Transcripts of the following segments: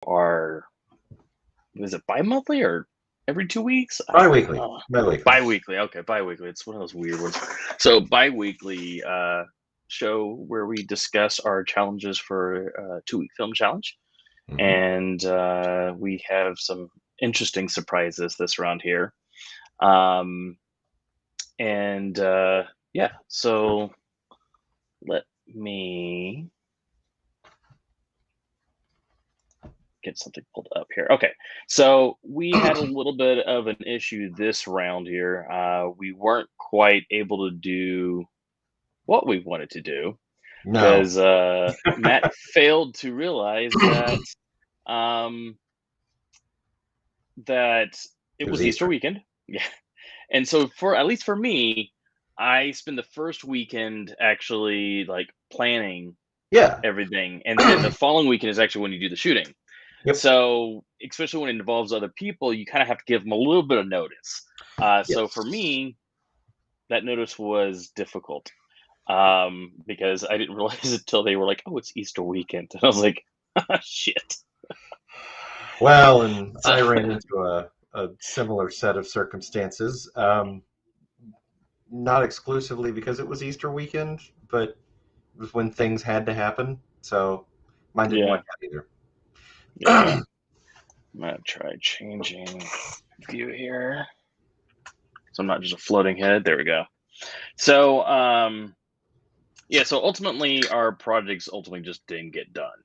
our is it bi-monthly or every 2 weeks? I don't Bi-weekly. know. Bi-weekly. Bi-weekly. Okay, bi-weekly. It's one of those weird ones. So bi-weekly show where we discuss our challenges for 2 week film challenge, Hmm. and we have some interesting surprises this round here. Um, and yeah, so let me get something pulled up here. Okay, so we had a little bit of an issue this round here. We weren't quite able to do what we wanted to do No. because Matt failed to realize um, that it It was was Easter Easter. weekend. Yeah, and so for at least for me, I spend the first weekend actually like planning Yeah. everything, and then the following weekend is actually when you do the shooting. Yep. So, especially when it involves other people, you kind of have to give them a little bit of notice. So for Yes. me, that notice was difficult because I didn't realize until they were like, "Oh, it's Easter weekend," and I was like, "Shit." Well, and So, I ran into a similar set of circumstances. Not exclusively because it was Easter weekend, but it was when things had to happen. So mine didn't yeah, work out either. yeah. I'm gonna try changing view here, so I'm not just a floating head. There we go. So, yeah. So ultimately, our projects ultimately just didn't get done.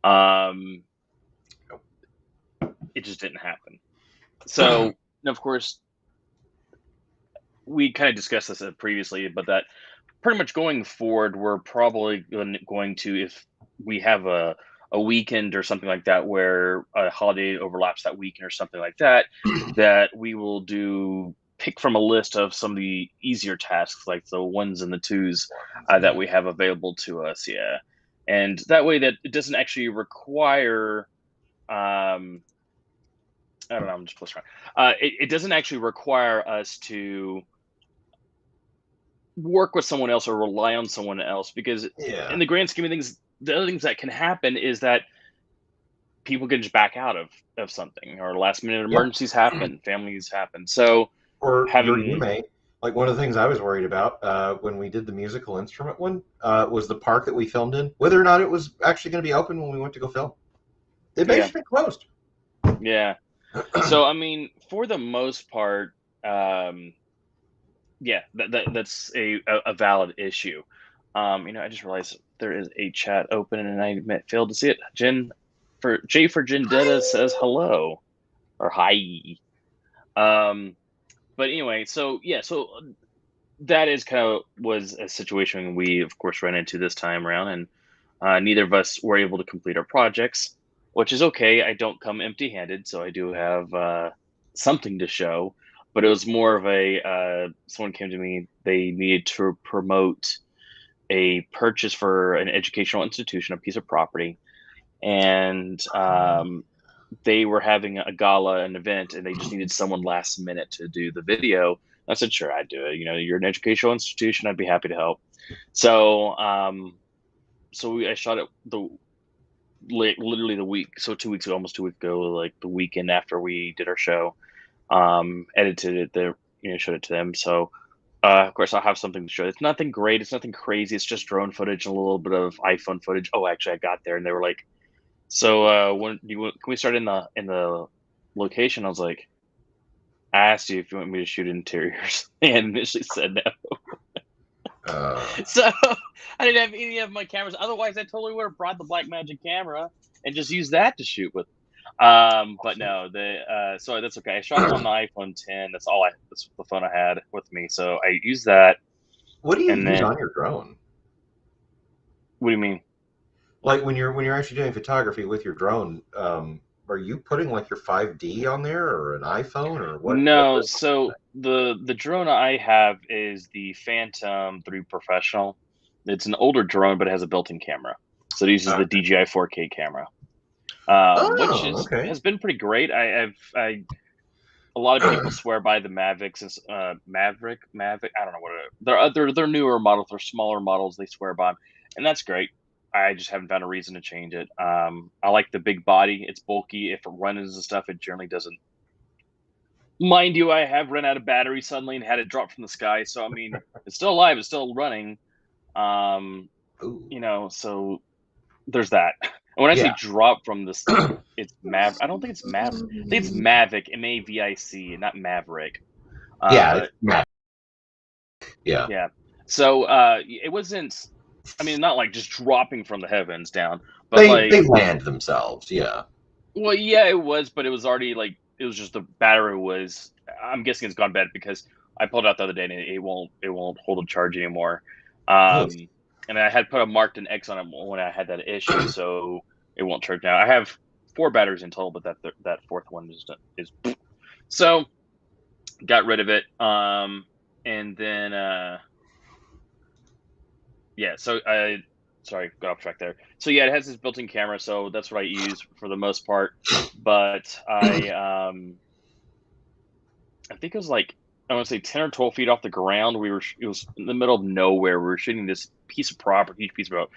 Um, it just didn't happen. So, and of course, we kind of discussed this previously, but that pretty much going forward, we're probably going to, if we have a weekend or something like that where a holiday overlaps that weekend or something like that, that we will do pick from a list of some of the easier tasks, like the ones and the twos that we have available to us. Yeah. And that way that it doesn't actually require I don't know. I'm just close around. It doesn't actually require us to work with someone else or rely on someone else because, in Yeah. the grand scheme of things, the other things that can happen is that people can just back out of something, or last minute Yeah. emergencies happen, families happen. So Or you having may. Like one of the things I was worried about when we did the musical instrument one was the park that we filmed in, whether or not it was actually going to be open when we went to go film. It may yeah, have been closed. yeah. So I mean, for the most part, um, yeah, that's a valid issue. I just realized there is a chat open and I failed to see it. J for Jindetta says hello or hi. Um, but anyway, so yeah, so that is kind of was a situation we of course ran into this time around, and neither of us were able to complete our projects, which is okay. I don't come empty-handed, so I do have something to show. But it was more of a someone came to me. They needed to promote a purchase for an educational institution, a piece of property, and they were having a gala, an event, and they just needed someone last minute to do the video. I said, sure, I'd do it. You're an educational institution. I'd be happy to help. So, I shot it literally the week, so 2 weeks ago, almost 2 weeks ago, like the weekend after we did our show. Edited it there, showed it to them. So, of course, I'll have something to show. It's nothing great. It's nothing crazy. It's just drone footage and a little bit of iPhone footage. Oh, actually, I got there and they were like, "So, when can we start in the location?" I was like, "I asked you if you want me to shoot interiors," and initially said no. Uh, So I didn't have any of my cameras. Otherwise, I totally would have brought the Blackmagic camera and just used that to shoot with. But no, so that's okay. I shot it on the iPhone 10. That's the phone I had with me. So I used that, what do you and use then on your drone? what do you mean? Like when you're actually doing photography with your drone, are you putting like your 5D on there or an iPhone or what No, lens? so the drone I have is the Phantom 3 Professional. It's an older drone, but it has a built-in camera. So it uses the Okay. DJI 4K camera, which Oh, is okay. has been pretty great. I a lot of people swear by the Mavics, Maverick. I don't know what they're newer models, they're smaller models. They swear by 'em, and that's great. I just haven't found a reason to change it. I like the big body. It's bulky. If it runs and stuff, it generally doesn't. Mind you, I have run out of battery suddenly and had it drop from the sky. So I mean, it's still alive. It's still running. Um, Ooh. so there's that. And when I say Yeah. drop from this, it's Mav. I don't think it's Mav. I think it's Mavic, Mavic, not Maverick. Yeah. It's Mavic. Yeah. Yeah. So it wasn't. I mean, not like just dropping from the heavens down, but They land themselves. Yeah. Well, yeah, it was, but it was already like it was just the battery was. I'm guessing it's gone bad because I pulled it out the other day and it won't hold a charge anymore. And I had put a marked an X on it when I had that issue, so it won't charge now. I have 4 batteries in total, but that fourth one is so got rid of it. And then yeah, so sorry, got off track there. So yeah, it has this built-in camera, so that's what I use for the most part. But I think it was like I want to say 10 or 12 feet off the ground. It was in the middle of nowhere. We were shooting this piece of property, huge piece of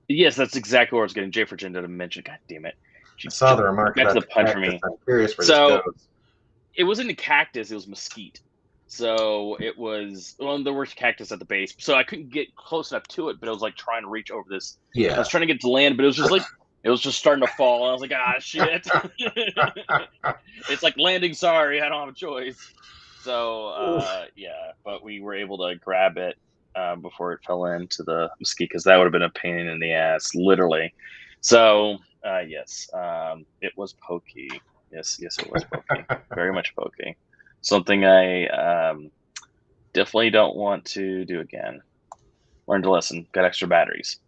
yes, that's exactly where I was getting. J for Jen didn't mention. God damn it! I saw the remark about the punch for me. I'm curious where this goes. It wasn't a cactus; it was mesquite. So it was there were cactus at the base, so I couldn't get close enough to it. But I was like trying to reach over this. Yeah, I was trying to get to land, but it was just like it was just starting to fall. And I was like, ah, shit! It's like landing. Sorry, I don't have a choice. So yeah, but we were able to grab it before it fell into the mesquite because that would have been a pain in the ass, literally. So yes, it was pokey. Yes, it was pokey. Very much pokey. Something I definitely don't want to do again. Learned a lesson. Got extra batteries.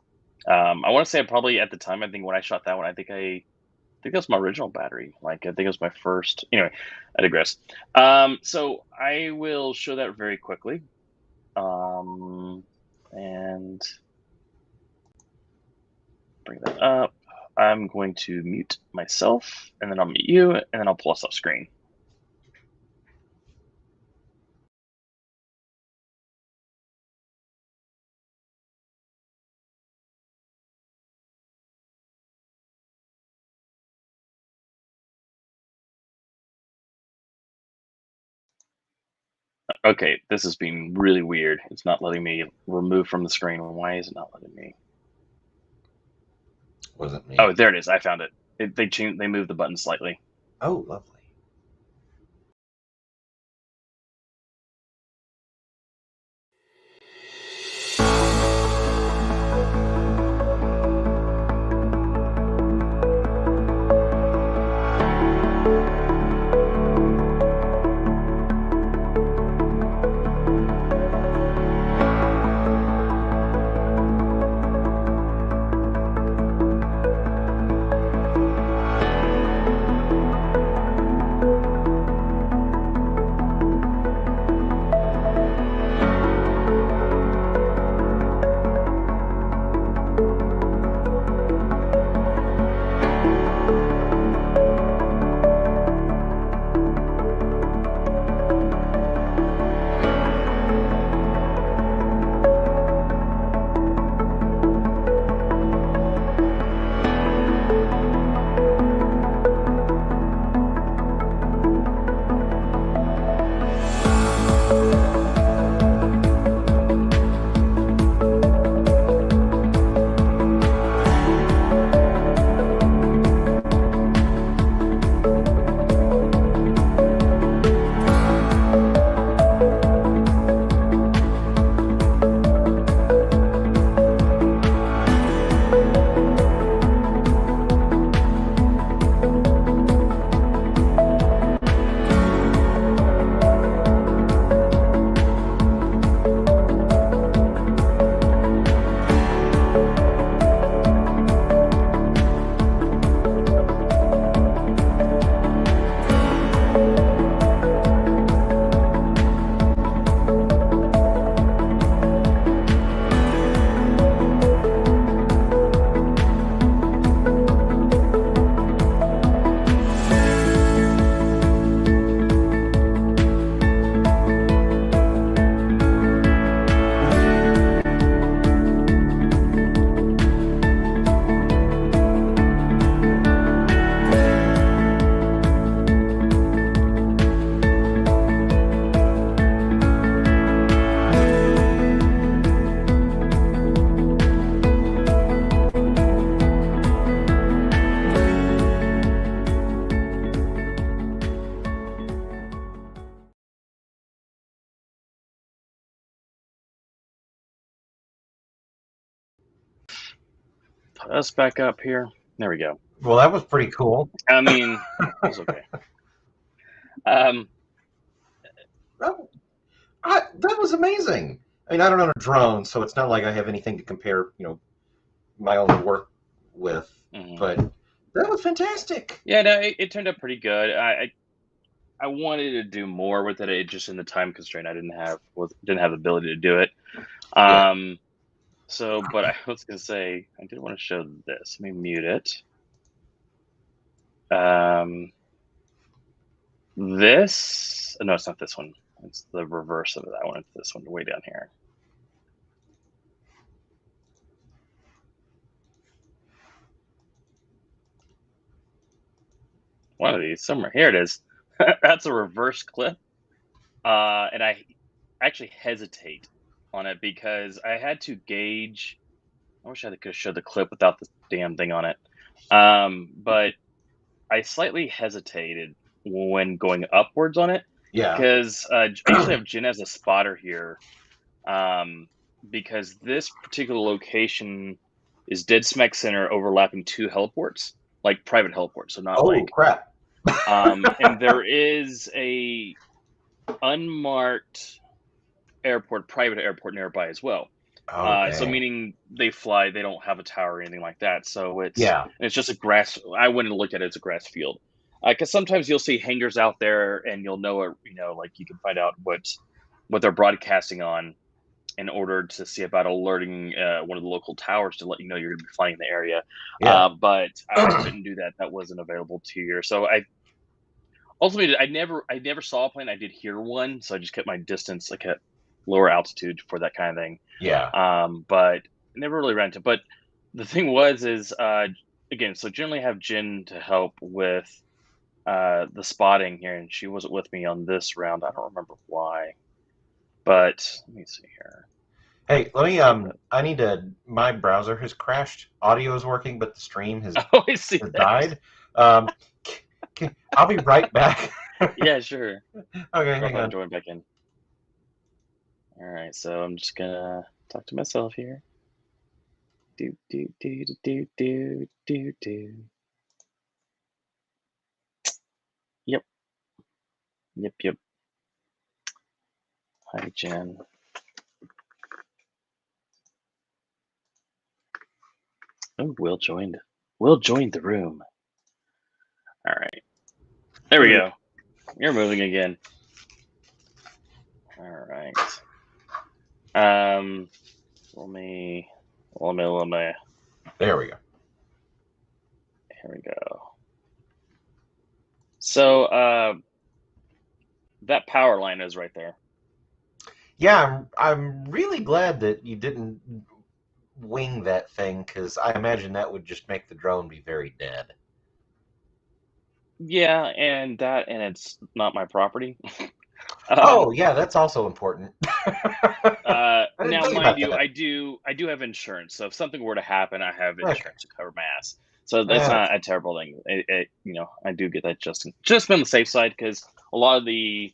I want to say probably at the time, I think when I shot that one, I think that was my original battery. Like I think it was my first. Anyway, I digress. So I will show that very quickly. And bring that up. I'm going to mute myself, and then I'll mute you, and then I'll pull us off screen. Okay, this is being really weird. It's not letting me remove from the screen. Why is it not letting me? Wasn't me. Oh, there it is. I found it. They moved the button slightly. Oh, lovely. us back up here. There we go. Well, that was pretty cool. I mean, it was okay. Um, That was amazing. I mean, I don't own a drone, so it's not like I have anything to compare, my own work with. mhm. But that was fantastic. Yeah, no, it turned out pretty good. I wanted to do more with it. It just in the time constraint, I didn't have the ability to do it. Yeah. So, but I was gonna say I did want to show this. Let me mute it. This no, it's not this one. It's the reverse of that one. It's this one way down here. One of these somewhere. Here it is. That's a reverse clip. And I actually hesitate on it because I had to gauge. I wish I could have showed the clip without the damn thing on it. But I slightly hesitated when going upwards on it Yeah. because I usually have Jen as a spotter here, because this particular location is dead smack center overlapping two heliports, like private heliports, so not Oh, like. crap. And there is a unmarked private airport nearby as well. Okay. So meaning they fly, they don't have a tower or anything like that. So Yeah. it's just a grass. I went and looked at it; it's a grass field. Because sometimes you'll see hangars out there, and you'll know it. Like you can find out what they're broadcasting on, in order to see about alerting one of the local towers to let you know you're going to be flying in the area. Yeah. But I couldn't do that. That wasn't available to you. So I ultimately I never saw a plane. I did hear one, so I just kept my distance like at lower altitude for that kind of thing. Yeah. But never really ran into. But the thing is again, so generally have Jen to help with the spotting here, and she wasn't with me on this round. I don't remember why, but let me see here. Hey, let me. I need to. My browser has crashed. Audio is working, but the stream has Oh, I see that. died. I'll be right back. Yeah, sure. Okay, hang on. Join back in. All right, so I'm just gonna talk to myself here. Do do do do do do do. Yep. Hi, Jen. Oh, Will joined. Will joined the room. All right. There we go. You're moving again. All right. Let me. There we go. Here we go. So, that power line is right there. Yeah, I'm really glad that you didn't wing that thing, because I imagine that would just make the drone be very dead. Yeah, and it's not my property. Oh, yeah, that's also important. Now, mind you, that. I do have insurance. So if something were to happen, I have Okay. insurance to cover my ass. So that's not a terrible thing. I do get that just on the safe side, because a lot of the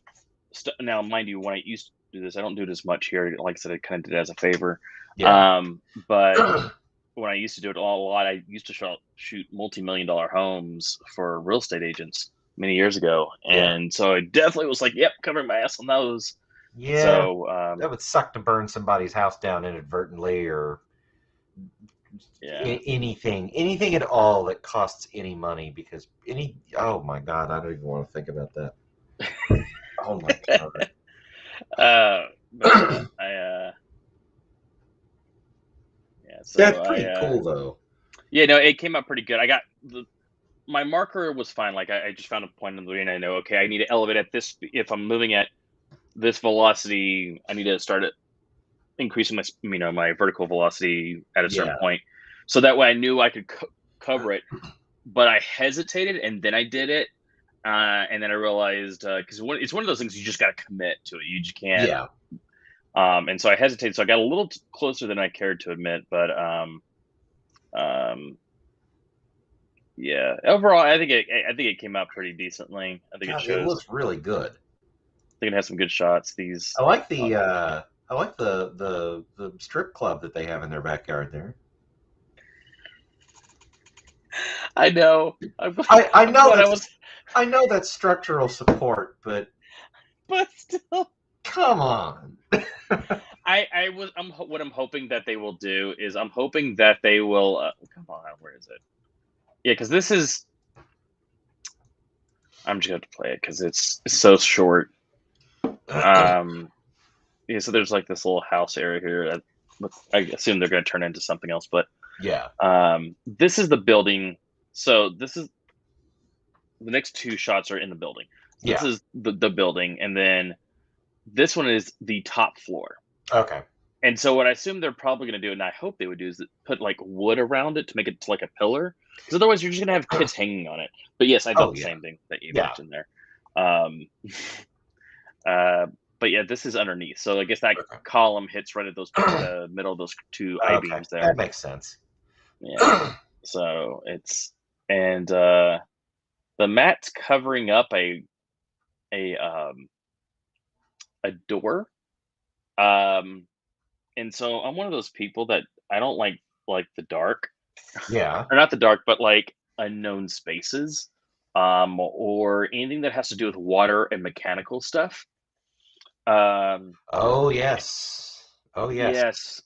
now, mind you, when I used to do this, I don't do it as much here. Like I said, I kind of did it as a favor. Yeah. But when I used to do it a lot, I used to shoot multi-million-dollar homes for real estate agents many years ago, and so I definitely was like, "Yep, covering my ass on those." Yeah. So that would suck to burn somebody's house down inadvertently, or anything at all that costs any money, because oh my god, I don't even want to think about that. Oh my god. But so that's pretty cool though. Yeah, no, it came out pretty good. I got my marker was fine. Like I just found a point in the lane. I know, okay, I need to elevate at this. If I'm moving at this velocity, I need to start increasing my vertical velocity at a certain point. So that way I knew I could cover it. But I hesitated, and then I did it. And then I realized, because it's one of those things you just got to commit to it. You just can't. Yeah. And so I hesitated. So I got a little closer than I cared to admit. But yeah. Overall, I think it came out pretty decently. I think it looks really good. I think it has some good shots. I like the strip club that they have in their backyard there. I know. I I'm know glad I that's was, I know that's structural support, but but still. come on. What I'm hoping that they will do is I'm hoping that they will. Come on, where is it? Yeah, because this is. I'm just going to play it because it's so short. Um, yeah, so there's like this little house area here. I assume they're going to turn into something else, but Yeah. this is the building. So this is the next two shots are in the building. So this Yeah. is the building, and then this one is the top floor. Okay. And so what I assume they're probably going to do, and I hope they would do, is put like wood around it to make it to like a pillar, because otherwise you're just going to have kids hanging on it. But yes, I Oh thought the yeah. same thing that you Yeah. mentioned there. Um, uh, but yeah, this is underneath, so I guess that Okay. column hits right at the middle of those two I Okay. beams there. That makes sense. Yeah, so it's and the mat's covering up a um a door. Um, and so I'm one of those people that I don't like the dark, Yeah. or not the dark, but like unknown spaces, or anything that has to do with water and mechanical stuff. Um, Oh yes. Oh yes. yes.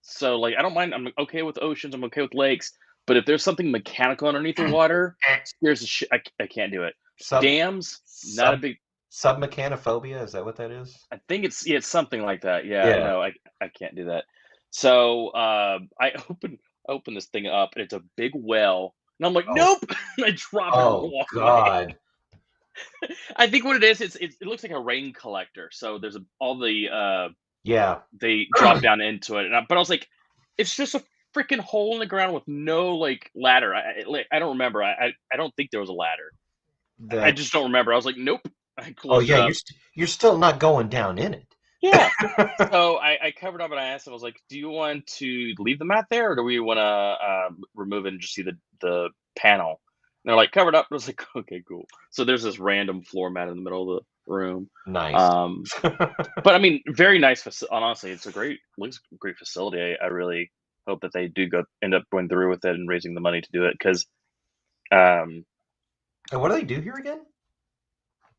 So like I don't mind. I'm okay with oceans. I'm okay with lakes. But if there's something mechanical underneath the water, scares the shit. I can't do it. Sub Dams, not a sub big. submechanophobia, is that what that is? I think it's something like that. Yeah, Yeah. no, I can't do that. So I open this thing up, and it's a big well, and I'm like, Oh. nope. And I drop it and Oh walk away. God. I think what it is, it looks like a rain collector. So there's all the Yeah. they drop down into it, but I was like, it's just a freaking hole in the ground with no like ladder. I don't remember. I don't think there was a ladder. I That. just don't remember. I was like, nope. I Oh closed yeah, it up. you're still not going down in it. Yeah. So I covered up and I asked him, I was like, "Do you want to leave the mat there, or do we want to remove it and just see the panel?" And they're like, "Covered up." I was like, "Okay, cool." So there's this random floor mat in the middle of the room. Nice. Um, but I mean, very nice. Honestly, it's a looks great facility. I really hope that they do end up going through with it and raising the money to do it because um, And what do they do here again?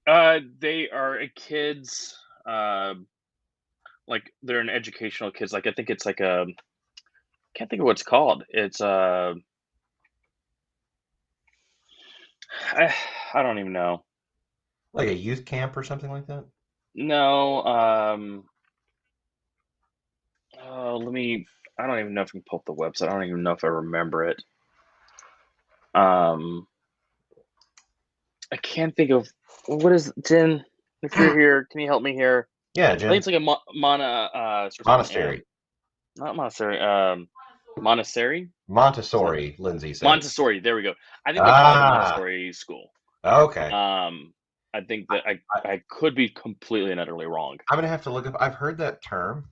they are a kids. Uh, like they're an educational kids. Like I think it's like a can't think of what it's called. It's I, I don't even know. Like a youth camp or something like that? No, let me. I don't even know if I can pull up the website. I don't even know if I remember it. Um, I can't think of what is Jen. If you're here, can you help me here? Yeah, I think Jen. it's like a starts with an M. Monastery. Not Monastery. Monastery. Montessori, Lindsay said. Montessori. There we go. I think they call it the Ah, Montessori school. okay. Um, I think that I could be completely and utterly wrong. I'm gonna have to look up. I've heard that term.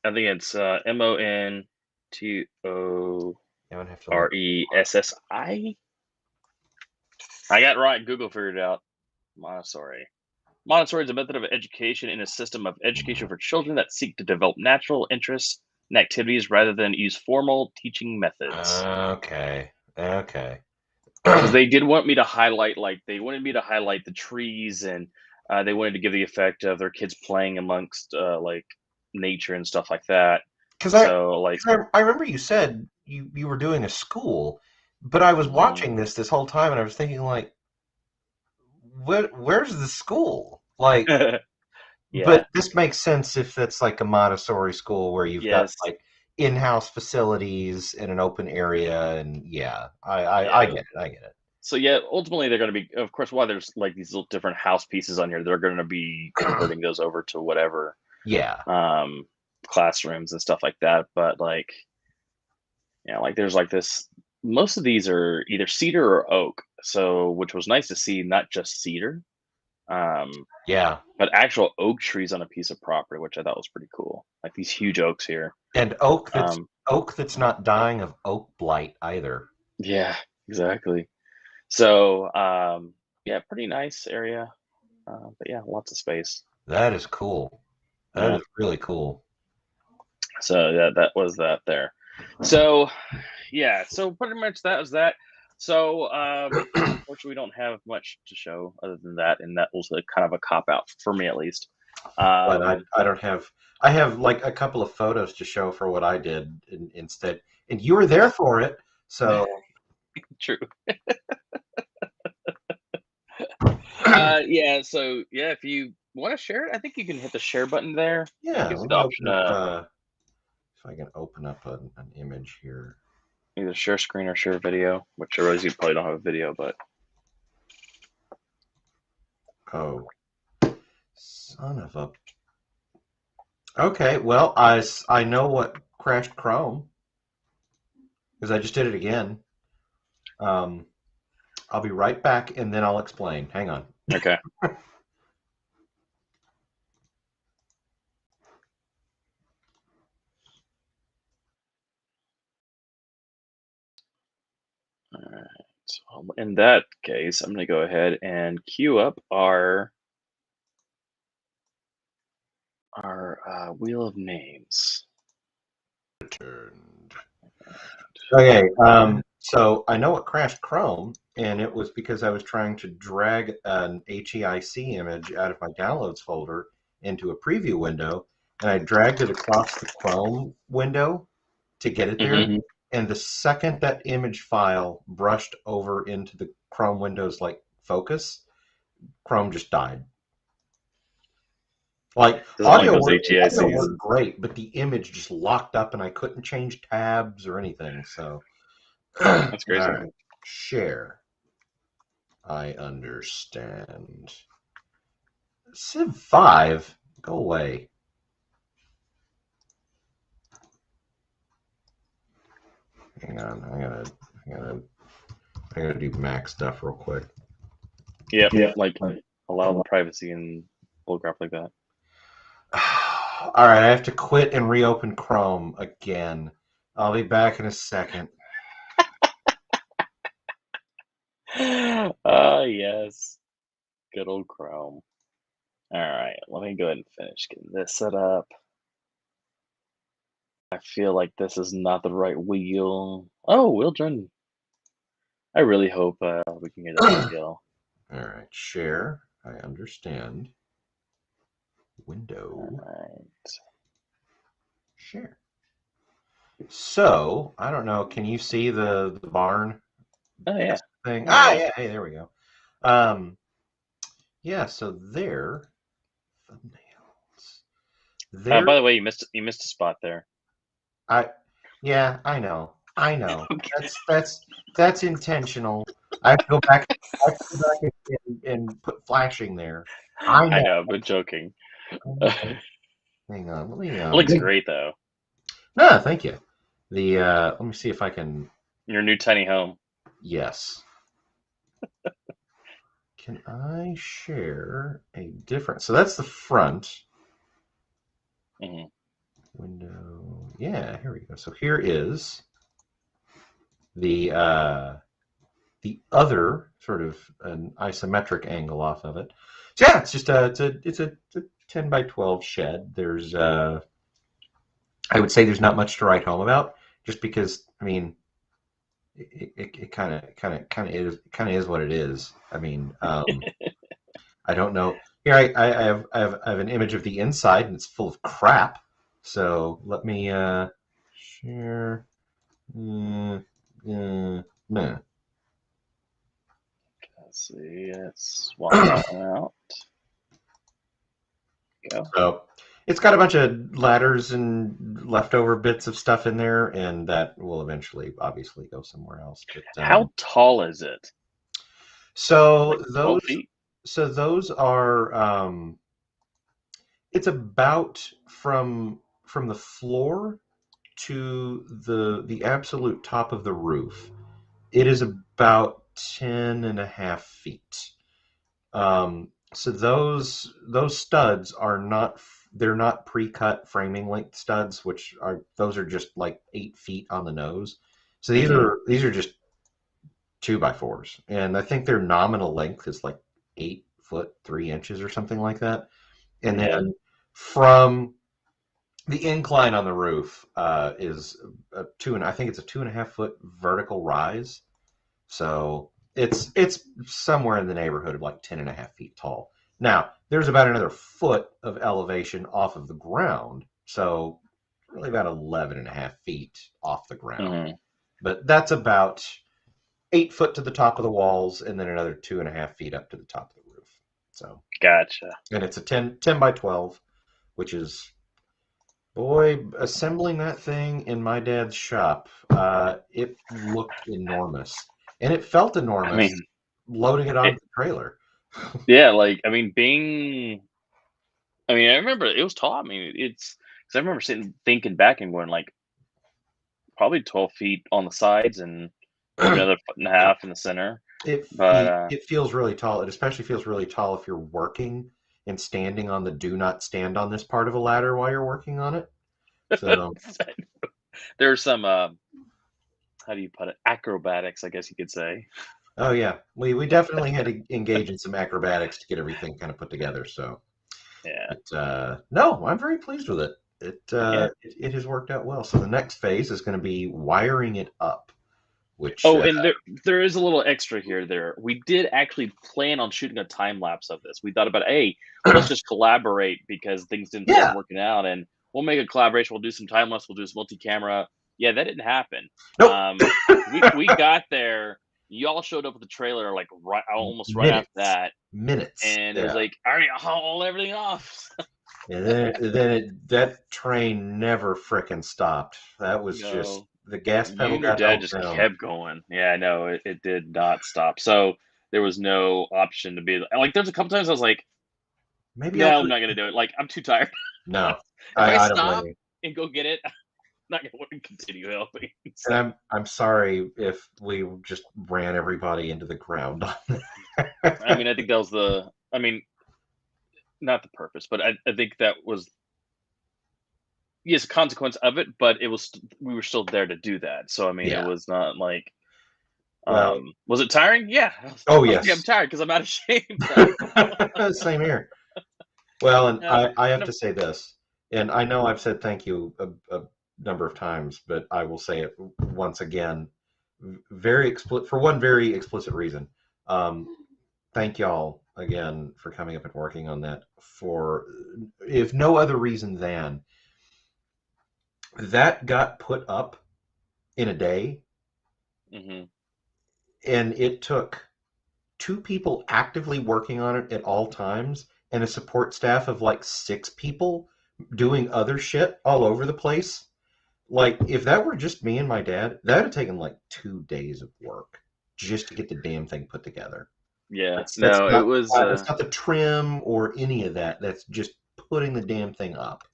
I think it's Montosressi. I'm gonna have to look. I got it right. Google figured it out. Montessori. Montessori is a method of education in a system of education for children that seek to develop natural interests and activities rather than use formal teaching methods. Okay. Okay. Because they did want me to highlight, like, they wanted me to highlight the trees, and they wanted to give the effect of their kids playing amongst like nature and stuff like that. Because So, like, I remember you said you were doing a school, but I was mhm. watching this whole time and I was thinking like, where's the school? Like, Yeah, but this makes sense if it's like a Montessori school where you've got yes, like in-house facilities in an open area, and yeah, I yeah. get it. I get it. So yeah, ultimately they're going to be, of course, while there's like these little different house pieces on here, they're going to be converting those over to whatever Yeah. um, classrooms and stuff like that. But like, yeah, like there's like this. Most of these are either cedar or oak, so which was nice to see, not just cedar, um, Yeah. but actual oak trees on a piece of property, which I thought was pretty cool. Like these huge oaks here. And Um, oak that's not dying of oak blight either. yeah, exactly. So yeah, pretty nice area. But yeah, lots of space. That is cool. That Yeah. is really cool. So yeah, that was that there. So, yeah, so pretty much that was that. So, unfortunately, we don't have much to show other than that, and that was a kind of a cop out for me, at least. But Um, I don't have. I have like a couple of photos to show for what I did instead, and you were there for it. So True. Yeah. So, yeah, if you want to share it, I think you can hit the share button there. It yeah, gives you let the me option open up. to If I can open up an image here. either share screen or share video, which I realize you probably don't have a video, but Oh, son of a. Okay, well, I know what crashed Chrome because I just did it again. Um, I'll be right back, and then I'll explain. Hang on. okay. All right. So in that case, I'm going to go ahead and queue up our wheel of names. Returned. Okay, so I know it crashed Chrome, and it was because I was trying to drag an HEIC image out of my downloads folder into a preview window, and I dragged it across the Chrome window to get it there. Mhm. And the second that image file brushed over into the Chrome window's like focus, Chrome just died. Like Doesn't like audio those worked, audio HEICs. worked great, but the image just locked up, and I couldn't change tabs or anything. So, all That's crazy. right, share. I understand. Civ 5, go away. Hang on, I gotta do Mac stuff real quick. Yep. Yeah. Like allow the privacy and bullcrap like that. All right, I have to quit and reopen Chrome again. I'll be back in a second. Yes. Good old Chrome. All right, let me go ahead and finish getting this set up. I feel like this is not the right wheel. Oh, wheel join. I really hope we can get that wheel. All right, share. I understand. All Window. right. Share. So, I don't know. Can you see the barn Oh yeah. thing? There we go. Yeah. Hey, there we go. Yeah. So there, thumbnails. There. By the way, you missed a spot there. Yeah. I know. Okay. That's intentional. I have to go back. I have to go back and put flashing there. I I know. know, but joking. Hang on. Let me. It looks great though. No, thank you. The let me see if I can. Your new tiny home. Yes. Can I share a different? So that's the front Hmm. window. Yeah, here we go. So here is the other sort of an isometric angle off of it. So yeah, it's just it's a 10 by 12 shed. There's I would say there's not much to write home about, just because I mean it kind of is what it is. I mean, I don't know. Here I have an image of the inside, and it's full of crap. So let me share. Meh. Let's see. Let's swap that one out. Go. So it's got a bunch of ladders and leftover bits of stuff in there, and that will eventually, obviously, go somewhere else. But How tall is it? so Like 12 feet? those are it's about from the floor to the absolute top of the roof. It is about 10.5 feet. So those studs are not, they're not pre-cut framing length studs, which are, those are just like 8 feet on the nose. So Hmm. these are just 2x4s, and I think their nominal length is like 8 foot 3 inches or something like that. And Hmm. then from The incline on the roof is I think it's a 2.5 foot vertical rise. So it's somewhere in the neighborhood of like 10.5 feet tall. Now, there's about another foot of elevation off of the ground. So really about 11.5 feet off the ground. Hmm. But that's about 8 foot to the top of the walls and then another 2.5 feet up to the top of the roof. So, Gotcha. and it's a 10 by 12, which is, boy, assembling that thing in my dad's shop, it looked enormous. And it felt I enormous mean, loading it it, onto the trailer. yeah, like I mean, being. I mean, I remember it was tall. I mean, it's because I remember sitting thinking back and going like probably 12 feet on the sides and maybe another foot and a Yeah. half in the center. It, But it feels really tall. It especially feels really tall if you're working and standing on the do not stand on this part of a ladder while you're working on it. So, there's some how do you put it? Acrobatics, I guess you could say. oh yeah, we definitely had to engage in some acrobatics to get everything kind of put together. So, Yeah. but no, I'm very pleased with it. Yeah. It has worked out well. So the next phase is going to be wiring it up, which Oh, and there is a little extra here. There, we did actually plan on shooting a time lapse of this. We thought about, hey, well, let's just collaborate because things didn't start yeah, working out, and we'll make a collaboration. We'll do some time lapse. We'll do this multi-camera. Yeah, that didn't happen. nope, We got there. Y'all showed up with the trailer like almost right after minutes, that, minutes. and it was Yeah, like, all right, I'll haul everything off. and that train never frickin' stopped. That was just No, the gas you pedal and your got dad held just down. kept going. Yeah, I know it did not stop. So there was no option to be like. There's a couple times I was like, Maybe I'll no, do I'm it. not gonna do it. Like I'm too tired. No, If I I don't blame stop you. and go get it, I'm not gonna want to continue helping. And So I'm sorry if we just ran everybody into the ground. I mean, I think that was the. I mean, not the purpose, but I think that was yes, a consequence of it. But it was we were still there to do that. So I mean, it Yeah. was not like. Well, Was it tiring? Yeah. oh I'm yes. tired because I'm out of shape. But Same here. Well, and um, I have no, to say this, and I know I've said thank you a number of times, but I will say it once again, very explicit for one very explicit reason. Um, Thank y'all again for coming up and working on that. For if no other reason than that got put up in a day, mhm. and it took two people actively working on it at all times and a support staff of like 6 people doing other shit all over the place. Like, if that were just me and my dad, that would have taken like 2 days of work just to get the damn thing put together. Yeah. That's No, it not was. that's not the trim or any of that. That's just putting the damn thing up.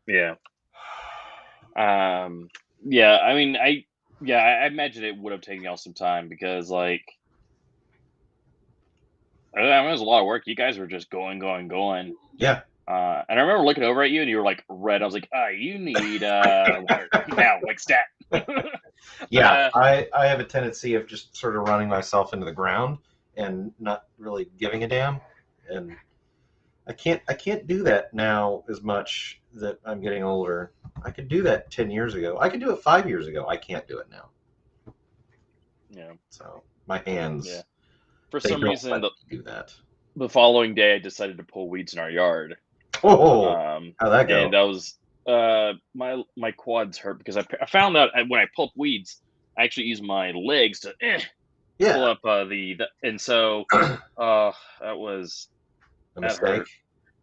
Yeah. Um. Yeah. I mean, I. Yeah, I imagine it would have taken y'all some time because, like, I mean, it was a lot of work. You guys were just going, going, going. Yeah, And I remember looking over at you, and you were like red. I was like, you need water now, like stat." yeah. uh, I have a tendency of just sort of running myself into the ground and not really giving a damn. And I can't do that now as much that I'm getting older. I could do that 10 years ago. I could do it 5 years ago. I can't do it now. yeah. So my Yeah. hands, For they some don't reason, let the me do that. the following day, I decided to pull weeds in our yard. Oh, Um, how'd that and go? I was my quads hurt because I found out when I pull up weeds, I actually use my legs to pull Yeah, up the and so that was a that mistake. hurt.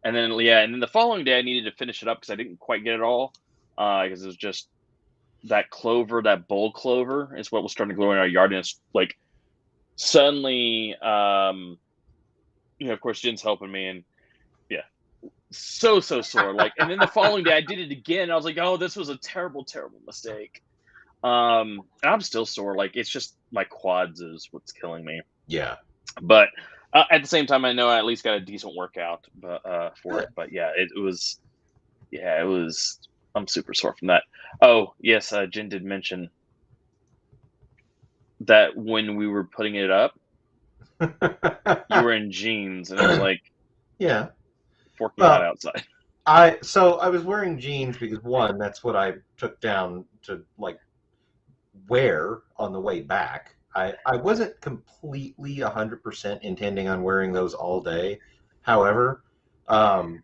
And then yeah, and then the following day I needed to finish it up because I didn't quite get it all because it was just that clover, that bull clover is what was starting to grow in our yard, and it's like suddenly of course Jen's helping me and yeah, so sore. Like, and then the following day I did it again. And I was like, oh, this was a terrible mistake. And I'm still sore. Like, it's just my quads is what's killing me. Yeah. But at the same time, I know I at least got a decent workout, for Good. it. But yeah, it was. Yeah, it was. I'm super sore from that. Oh yes, Jen did mention that when we were putting it up, you were in jeans, and it was like Yeah. forking hot Well, outside. I was wearing jeans because one, that's what I took down to like wear on the way back. I wasn't completely 100% intending on wearing those all day. However, um,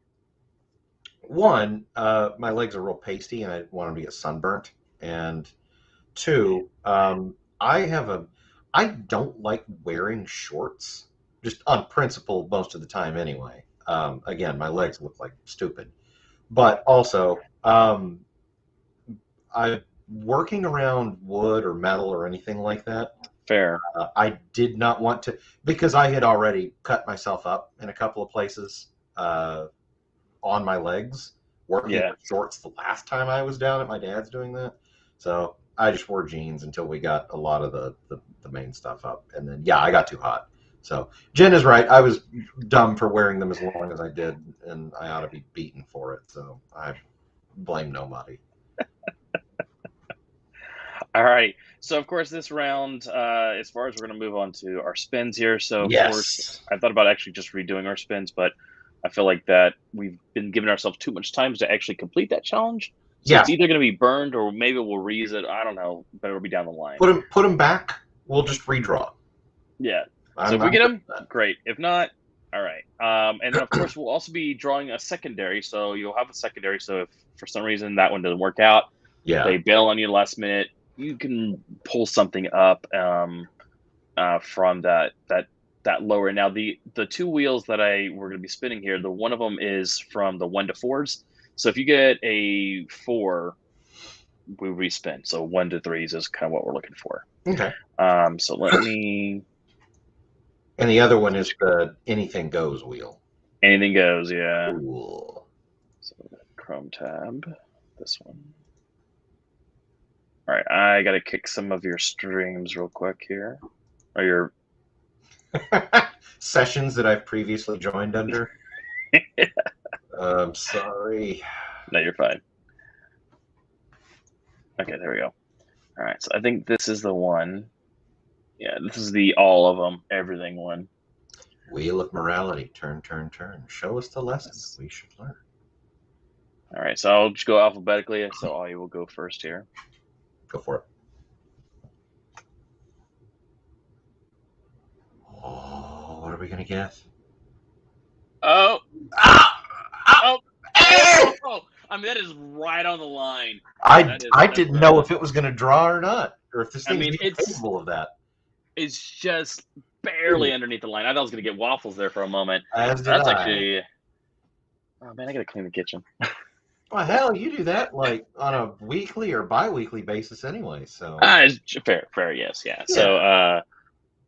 one, my legs are real pasty and I didn't want them to get sunburnt. And two, I don't like wearing shorts, just on principle most of the time anyway. Again, my legs look like stupid. But also, I working around wood or metal or anything like that. Fair. I did not want to because I had already cut myself up in a couple of places uh, on my legs working Yeah. with shorts the last time I was down at my dad's doing that. So I just wore jeans until we got a lot of the main stuff up, and then yeah, I got too hot. So Jen is right. I was dumb for wearing them as long as I did, and I ought to be beaten for it. So I blame nobody. All right. So of course this round, as far as we're going to move on to our spins here. So of course Yes. I thought about actually just redoing our spins, but I feel like that we've been giving ourselves too much time to actually complete that challenge. So Yeah. it's either going to be burned or maybe we'll reuse it. I don't know, but it'll be down the line. Put them back. We'll just redraw. Yeah. So if we get them, great. If not, all right. And then of course we'll also be drawing a secondary. So you'll have a secondary. So if for some reason that one doesn't work out, Yeah. they bail on you last minute, you can pull something up from that lower. Now the two wheels that we're going to be spinning here, the one of them is from the 1 to 4s. So if you get a 4, we respin. So 1 to 3s is kind of what we're looking for. Okay. So let me. And the other one is the anything goes wheel. Anything goes, yeah. Cool. So Chrome tab, this one. All right, I got to kick some of your streams real quick here, or your sessions that I've previously joined under. I'm sorry. No, you're fine. Okay, there we go. All right, so I think this is the one. Yeah, this is the all of them, everything one. Wheel of morality. Turn, turn, turn. Show us the lessons we should learn. All right, so I'll just go alphabetically. So Ollie will go first here. Go for it. Oh, what are we gonna get? Oh, oh, I mean that is right on the line. I didn't know if it was gonna draw or not, or if this thing's capable of that. It's just barely underneath the line. I thought I was gonna get waffles there for a moment. As did That's I. actually. Oh man, I gotta clean the kitchen. Well, hell, you do that like on a weekly or bi-weekly basis anyway. So fair, yes, yeah. So,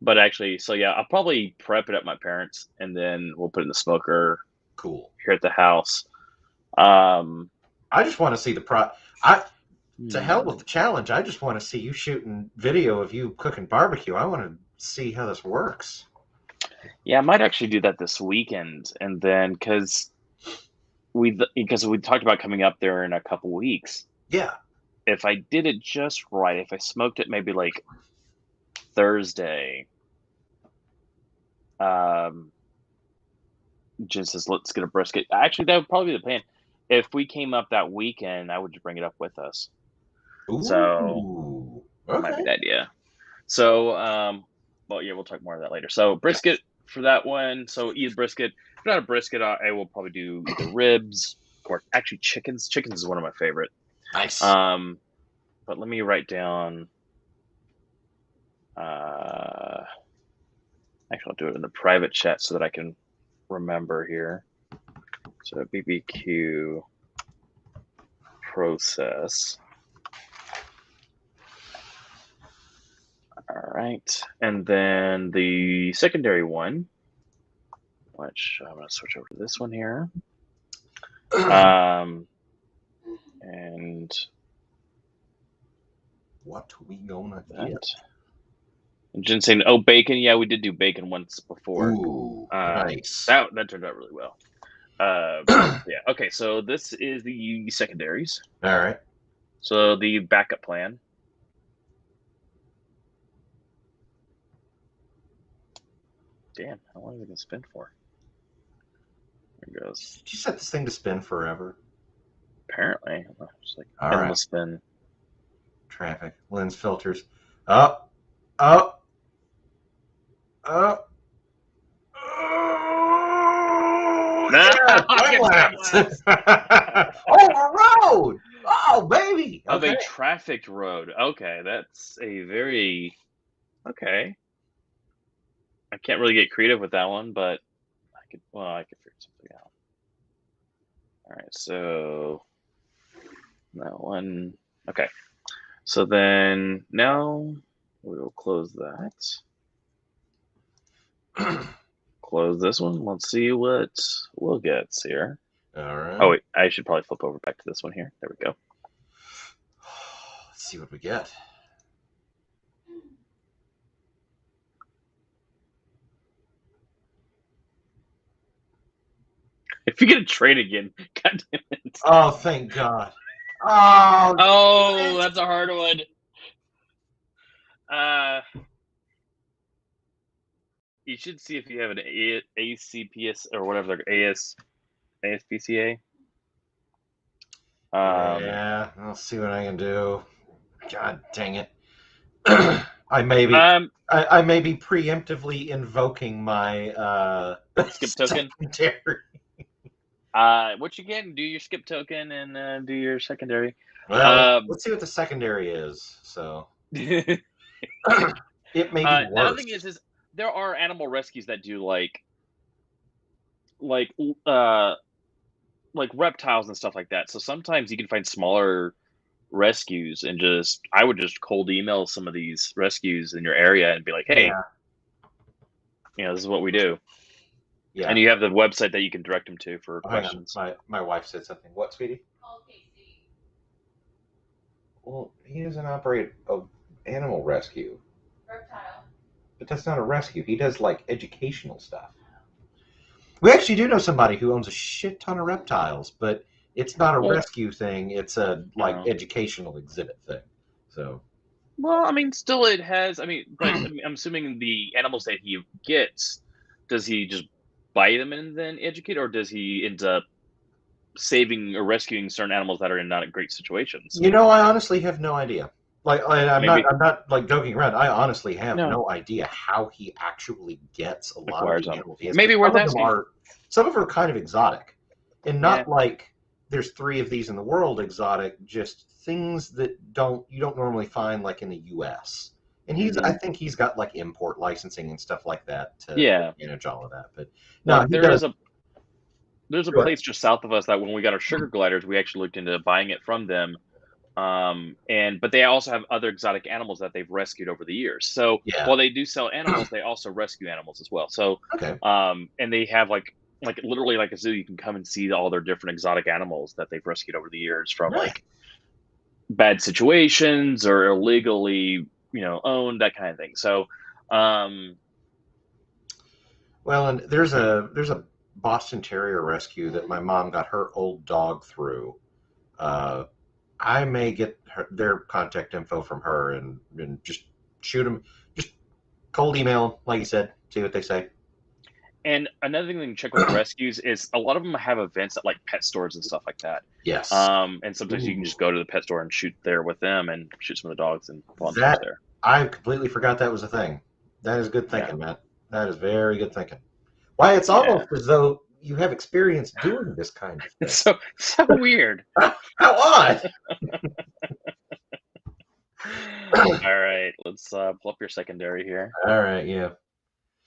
but actually, so yeah, I'll probably prep it at my parents, and then we'll put it in the smoker. Cool. Here at the house. I just want to see to hell with the challenge. I just want to see you shooting video of you cooking barbecue. I want to see how this works. Yeah, I might actually do that this weekend, and then because we talked about coming up there in a couple weeks. Yeah. If I did it just right, if I smoked it maybe like Thursday, Jen says, let's get a brisket. Actually, that would probably be the plan. If we came up that weekend, I would just bring it up with us. Ooh, so okay. That might be the idea. So, well, yeah, we'll talk more of that later. So brisket for that one. So eat brisket. If not a brisket, I will probably do either ribs or actually chickens. Chickens is one of my favorite. Nice. But let me write down. Actually, I'll do it in the private chat so that I can remember here. So BBQ process. All right, and then the secondary one, which I'm going to switch over to this one here. And what we gonna get? Jen saying, "Oh, bacon. Yeah, we did do bacon once before. Ooh, nice. That turned out really well. Yeah. Okay, so this is the secondaries. All right. So the backup plan. Damn, how long are we gonna spend for? There it goes. Did you set this thing to spin forever? Apparently, it's like All right. endless spin. Traffic. Lens filters. Up. Up. Up. Oh, yeah, time lapse. Oh, a road. Oh, baby. Of Okay. a trafficked road. Okay, that's a very okay. I can't really get creative with that one, but I could figure something out. All right, so that one. Okay, so then now we will close that. Close this one. Let's see what we'll get here. All right. Oh wait, I should probably flip over back to this one here. There we go. Let's see what we get. If you get a trade again, god damn it. Oh, thank God. Oh, that's a hard one. You should see if you have an ACPS or whatever, ASPCA. Yeah, I'll see what I can do. God dang it. I may be preemptively invoking my skip token. Secondary. What you can do your skip token and do your secondary. Well, let's see what the secondary is. So it may be worse. Another thing is there are animal rescues that do like reptiles and stuff like that. So sometimes you can find smaller rescues and I would just cold email some of these rescues in your area and be like, hey, this is what we do. Yeah. And you have the website that you can direct them to for questions. My wife said something. What, sweetie? Well, he doesn't operate an animal rescue. Reptile. But that's not a rescue. He does like educational stuff. We actually do know somebody who owns a shit ton of reptiles, but it's not a rescue thing. It's a educational exhibit thing. So. Well, I mean, still it has. I mean, but I'm assuming the animals that he gets, does he just buy them and then educate, or does he end up saving or rescuing certain animals that are in not great situations? I honestly have no idea. I'm not like joking around. I honestly have no idea how he actually gets a lot of the animals. Maybe worth asking. Some of them are kind of exotic, and not like there's 3 of these in the world exotic. Just things that you don't normally find like in the U.S. And I think he's got like import licensing and stuff like that to manage all of that. But no, there's a place just south of us that when we got our sugar gliders, we actually looked into buying it from them. But they also have other exotic animals that they've rescued over the years. So while they do sell animals, they also rescue animals as well. So and they have like literally like a zoo. You can come and see all their different exotic animals that they've rescued over the years from like bad situations or illegally owned, that kind of thing. So well, and there's a Boston Terrier rescue that my mom got her old dog through. I may get their contact info from her and just shoot them, just cold email, like you said, see what they say. And another thing to check with rescues is a lot of them have events at like pet stores and stuff like that. Yes. And sometimes you can just go to the pet store and shoot there with them and shoot some of the dogs and volunteers there. I completely forgot that was a thing. That is good thinking, Matt. That is very good thinking. Why, it's almost as though you have experience doing this kind of thing. It's so weird. How odd. All right, let's pull up your secondary here. All right, yeah.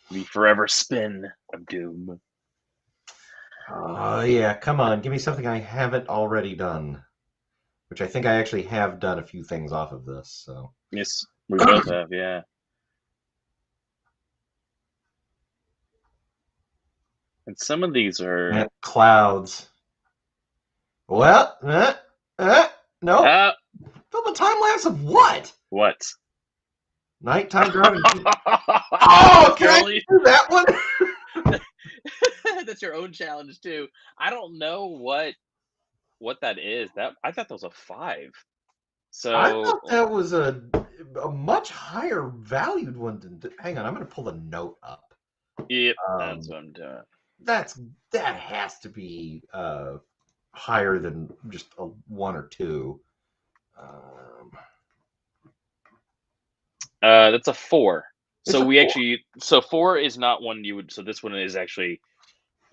The forever spin of doom. Oh, yeah, come on. Give me something I haven't already done. Which I think I actually have done a few things off of this, so. Yes, we both have, yeah. And some of these are... clouds. Well, no. Film a time lapse of what? What? Nighttime driving. Oh, can I do that one? That's your own challenge too. I don't know what that is. I thought that was a 5. So I thought that was a much higher valued one than. Hang on, I'm going to pull the note up. Yep, that's what I'm doing. that has to be higher than just a 1 or 2. Um, That's a 4. it's So a we 4. actually, so 4 is not one you would. So this one is actually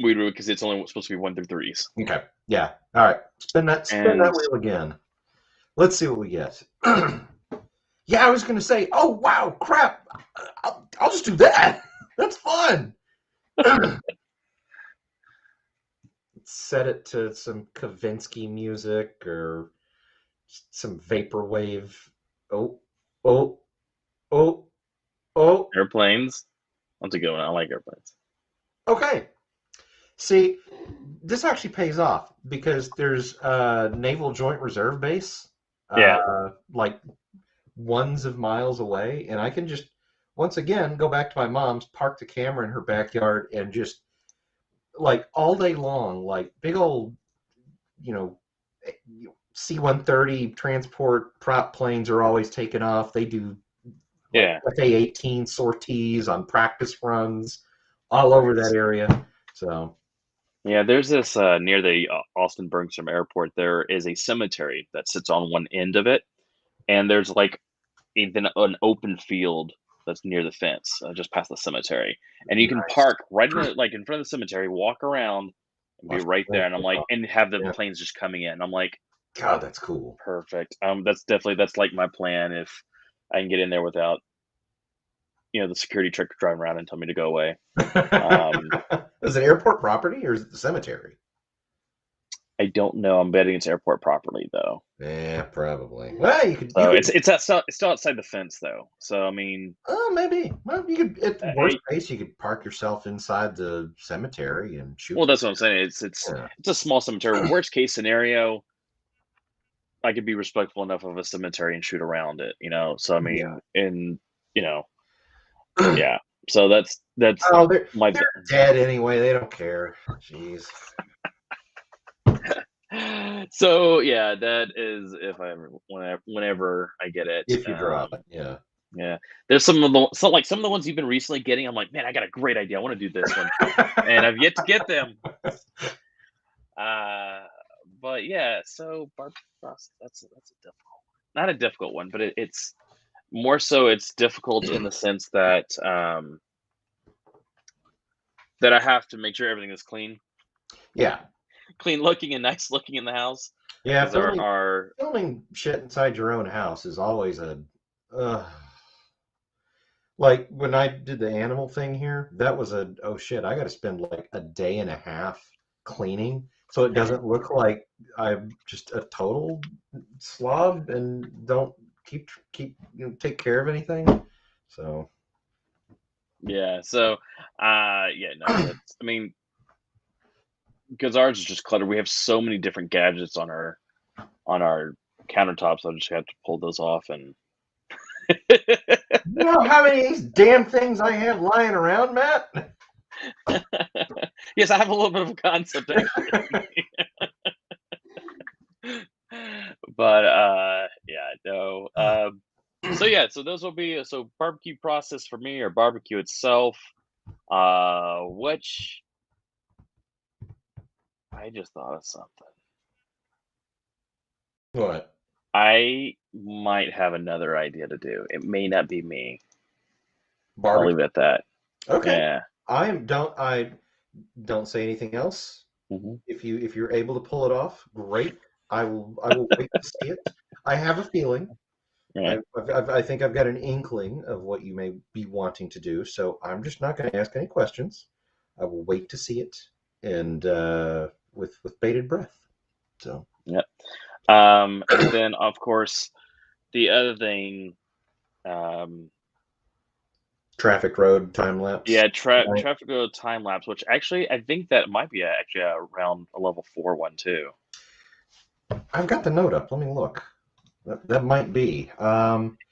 weird because it's only supposed to be 1 through 3s. Okay. Yeah. All right. Spin that And wheel again. Let's see what we get. Yeah, I was going to say, oh, wow, crap. I'll just do that. That's fun. Set it to some Kavinsky music or some vaporwave. Oh, oh, oh, oh. airplanes. That's a good one. I like airplanes. Okay. See, this actually pays off because there's a Naval Joint Reserve Base, Yeah, like ones of miles away, and I can just once again go back to my mom's, park the camera in her backyard, and just like all day long, like big old, you know, C-130 transport prop planes are always taking off. They do like yeah. FA-18 sorties on practice runs all over that Nice. area. So, Yeah, there's this near the Austin Bergstrom Airport. There is a cemetery that sits on one end of it, and there's like even an open field that's near the fence, just past the cemetery, and you can nice. park right in the like in front of the cemetery, walk around, and be Watch right the there. planes And I'm take like, off. and have the Yeah. planes just coming in. I'm like, God, that's cool. perfect. That's like my plan if I can get in there without the security truck driving around and tell me to go away. Um, Is it airport property or is it the cemetery? I don't know. I'm betting it's airport property though. Yeah, probably. Well, you So could. it's still outside the fence though. So I mean, Oh, maybe. Well, you could. At worst I, case, you could park yourself inside the cemetery and shoot well, from that's what I'm saying. It's there. it's a small cemetery. Worst case scenario, I could be respectful enough of a cemetery and shoot around it. So I Yeah. mean, and you know, Yeah. yeah. So that's Oh, they're my. they're dead anyway. They don't care. Jeez. So yeah, that is if I ever whenever I get it. If you drop it, yeah. Yeah, there's some of the ones you've been recently getting. I'm like, man, I got a great idea. I want to do this one, and I've yet to get them. Uh, but yeah, so barbecue process, that's a difficult, not a difficult one, but it's more so it's difficult in the sense that I have to make sure everything is clean, Yeah. clean looking and nice looking in the house Yeah. because there Filming are filming shit inside your own house is always a. Uh, like when I did the animal thing here, that was a oh shit, I got to spend like a day and a half cleaning so it doesn't look like I'm just a total slob and don't keep take care of anything. So yeah. So yeah, no, that's I mean because ours is just cluttered. We have so many different gadgets on our countertops. I just have to pull those off and. you know how many of these damn things I have lying around, Matt? Yes, I have a little bit of a concept actually. But yeah, no. So yeah, so those will be so barbecue process for me or barbecue itself. Which I just thought of something. What? I might have another idea to do. It may not be me. I'll leave Barbecue. it at that. Okay. Yeah. I don't say anything else. Hmm. If you're able to pull it off, great. I will wait to see it. I have a feeling. Yeah. I think I've got an inkling of what you may be wanting to do, so I'm just not going to ask any questions. I will wait to see it, and with bated breath. So Yep. And then of course the other thing, um, traffic road time lapse. yeah, Right. traffic go time lapse, which actually I think that might be actually around a level 4 one too. I've got the note up. Let me look. That might be.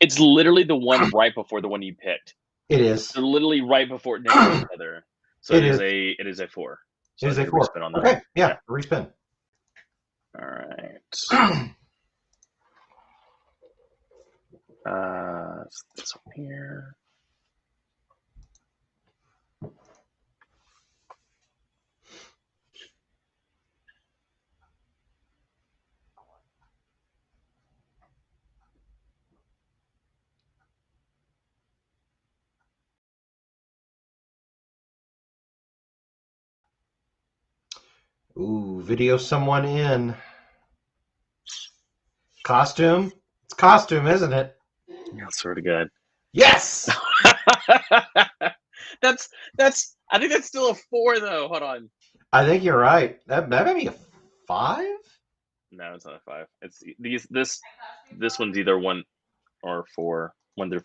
It's literally the one right before the one you picked. It is. They're literally right before next to each other. So It is. it is a 4. It So I is a need to 4. respin on that one. Okay. Yeah. Yeah. Respin. All right. This one here. Ooh, video someone in. Costume? It's costume, isn't it? I swear to God. Yes! that's. I think that's still a 4 though. Hold on. I think you're right. That might be a 5? No, it's not a 5. It's these. This one's either 1 or 4. 1 through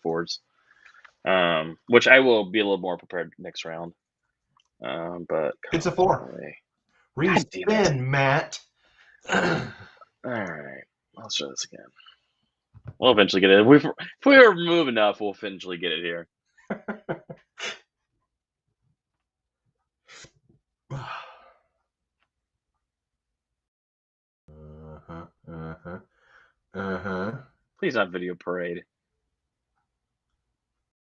4s. Which I will be a little more prepared next round. But It's a 4. cosplay. God damn it! Respin, Matt. All right, let's try this again. We'll eventually get it. If we remove enough, we'll eventually get it here. Please not video parade.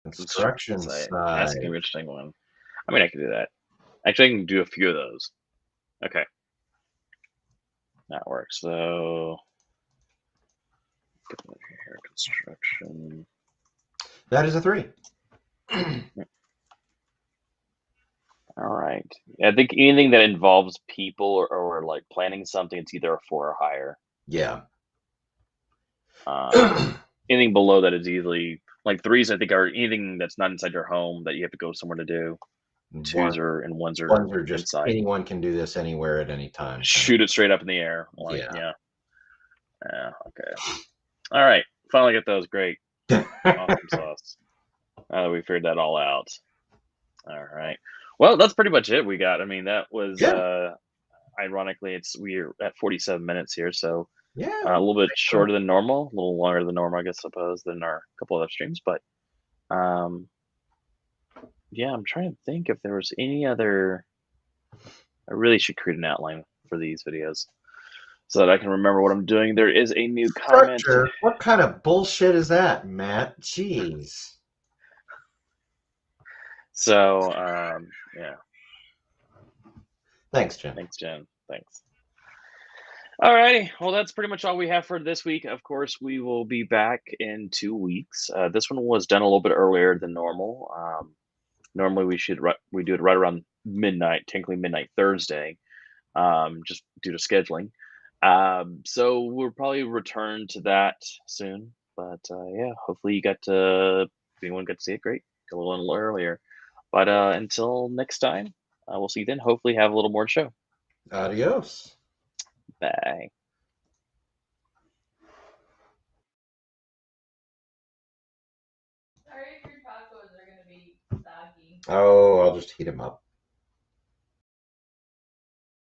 Construction site. side. That's gonna be an interesting one. I mean, I can do that. Actually, I can do a few of those. Okay, that works. So, here, construction. That is a 3. All right. I think anything that involves people or like planning something, it's either a 4 or higher. Yeah. Anything below that is easily like 3s. I think are anything that's not inside your home that you have to go somewhere to do. 2s are Ones are just inside. anyone can do this anywhere at any time. Shoot it straight up in the air. Like, Yeah. Yeah. Okay. All right. Finally get those. Great. Awesome sauce. Now that we figured that all out. All right. Well, that's pretty much it we got. I mean, that was ironically we're at 47 minutes here, so Yeah. a little bit shorter than normal, a little longer than normal, I guess, suppose, than our couple other streams. But yeah, I'm trying to think if there was any other. I really should create an outline for these videos so that I can remember what I'm doing. There is a new comment. Structure? What kind of bullshit is that, Matt? Jeez. So, yeah. Thanks, Jen. Thanks, Jen. Thanks. Alrighty. Well, that's pretty much all we have for this week. Of course, we will be back in 2 weeks. This one was done a little bit earlier than normal. Normally, we do it right around midnight, technically midnight Thursday, just due to scheduling. So we'll probably return to that soon. But yeah, hopefully if anyone got to see it, great. A little earlier. But until next time, we'll see you then. Hopefully, have a little more to show. Adios. Bye. Sorry if your tacos are going to be soggy. Oh, I'll just heat them up.